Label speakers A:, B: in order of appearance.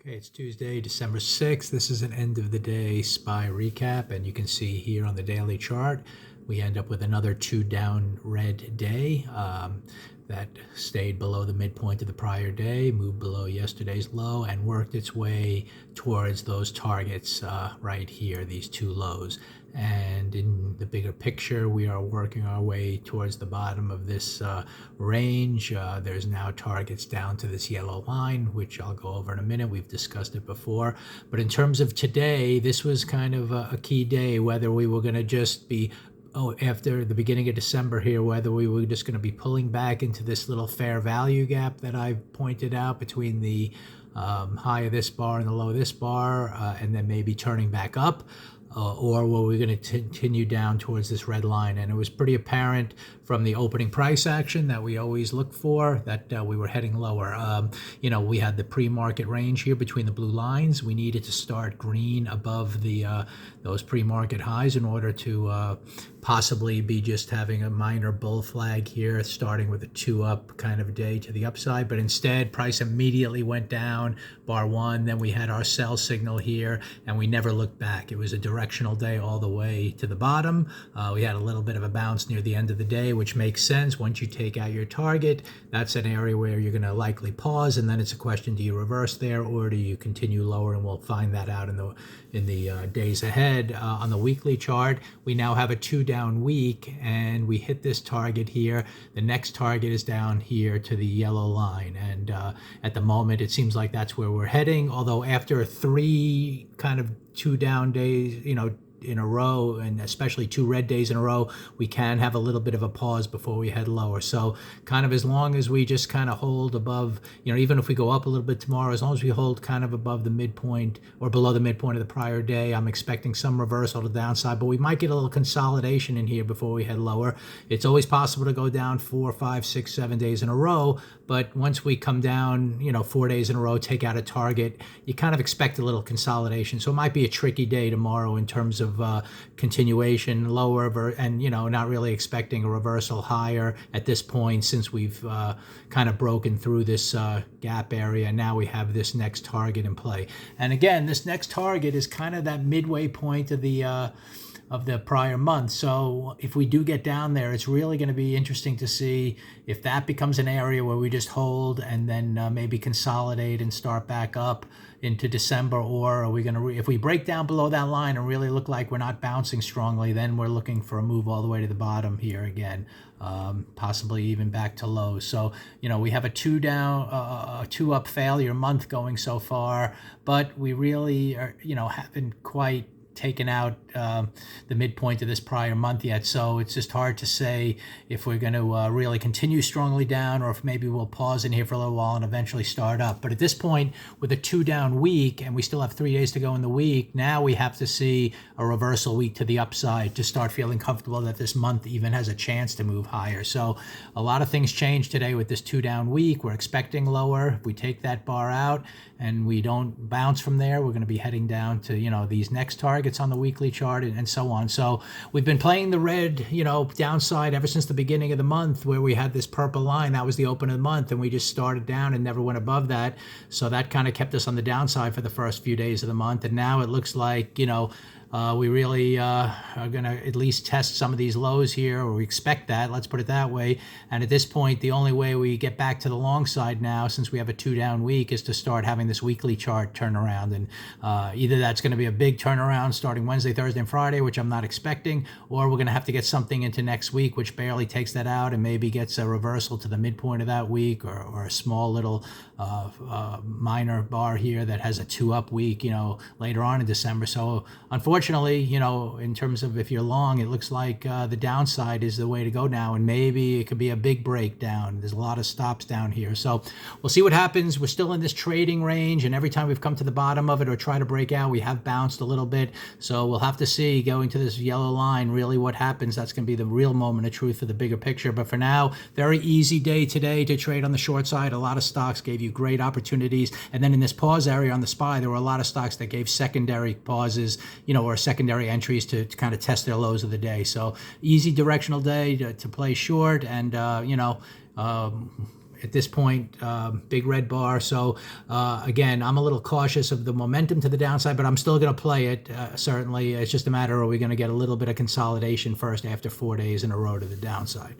A: Okay, it's Tuesday, December 6th. This is an end of the day SPY recap, and you can see here on the daily chart, we end up with another two down red day that stayed below the midpoint of the prior day, moved below yesterday's low, and worked its way towards those targets right here, these two lows. And in the bigger picture, we are working our way towards the bottom of this range. There's now targets down to this yellow line, which I'll go over in a minute. We've discussed it before. But in terms of today, this was kind of a key day, whether we were going to just be after the beginning of December here, whether we were just going to be pulling back into this little fair value gap that I pointed out between the high of this bar and the low of this bar, and then maybe turning back up. Or were we going to continue down towards this red line? And it was pretty apparent from the opening price action that we always look for that we were heading lower. We had the pre-market range here between the blue lines. We needed to start green above the those pre-market highs in order to possibly be just having a minor bull flag here, starting with a two up kind of day to the upside. But instead, price immediately went down, bar one. Then we had our sell signal here, and we never looked back. It was a directional day all the way to the bottom. We had a little bit of a bounce near the end of the day, which makes sense. Once you take out your target, that's an area where you're going to likely pause, and then it's a question: do you reverse there, or do you continue lower? And we'll find that out in the days ahead. On the weekly chart, we now have a two down week, and we hit this target here. The next target is down here to the yellow line, and at the moment, it seems like that's where we're heading. Although after three kind of two down days, in a row, and especially two red days in a row, we can have a little bit of a pause before we head lower. So kind of as long as we just kind of hold above, even if we go up a little bit tomorrow, as long as we hold kind of above the midpoint or below the midpoint of the prior day, I'm expecting some reversal to the downside, but we might get a little consolidation in here before we head lower. It's always possible to go down 4, 5, 6, 7 days in a row, but once we come down, 4 days in a row, take out a target, you kind of expect a little consolidation. So it might be a tricky day tomorrow in terms of continuation lower, and not really expecting a reversal higher at this point, since we've kind of broken through this gap area. Now we have this next target in play, and again, this next target is kind of that midway point of the prior month. So if we do get down there, it's really going to be interesting to see if that becomes an area where we just hold and then maybe consolidate and start back up into December, or are we going to, if we break down below that line and really look like we're not bouncing strongly, then we're looking for a move all the way to the bottom here again, possibly even back to lows. So, we have a two down, a two up failure month going so far, but we really are, haven't quite taken out the midpoint of this prior month yet. So it's just hard to say if we're going to really continue strongly down, or if maybe we'll pause in here for a little while and eventually start up. But at this point, with a two down week, and we still have 3 days to go in the week, now we have to see a reversal week to the upside to start feeling comfortable that this month even has a chance to move higher. So a lot of things change today with this two down week. We're expecting lower. If we take that bar out and we don't bounce from there, we're going to be heading down to, these next targets on the weekly chart and so on. So we've been playing the red, downside ever since the beginning of the month, where we had this purple line. That was the open of the month, and we just started down and never went above that. So that kind of kept us on the downside for the first few days of the month. And now it looks like, we really are going to at least test some of these lows here, or we expect that, let's put it that way. And at this point, the only way we get back to the long side now, since we have a two down week, is to start having this weekly chart turn around. And either that's going to be a big turnaround starting Wednesday, Thursday, and Friday, which I'm not expecting, or we're going to have to get something into next week, which barely takes that out and maybe gets a reversal to the midpoint of that week, or a small little minor bar here that has a two up week, later on in December. So unfortunately, in terms of if you're long, it looks like the downside is the way to go now, and maybe it could be a big breakdown. There's a lot of stops down here. So we'll see what happens. We're still in this trading range, and every time we've come to the bottom of it or try to break out, we have bounced a little bit. So we'll have to see, going to this yellow line, really what happens. That's going to be the real moment of truth for the bigger picture. But for now, very easy day today to trade on the short side. A lot of stocks gave you great opportunities. And then in this pause area on the SPY, there were a lot of stocks that gave secondary pauses, or secondary entries to kind of test their lows of the day. So easy directional day to play short, and at this point, big red bar. So again, I'm a little cautious of the momentum to the downside, but I'm still going to play it. Certainly, it's just a matter, are we going to get a little bit of consolidation first after 4 days in a row to the downside?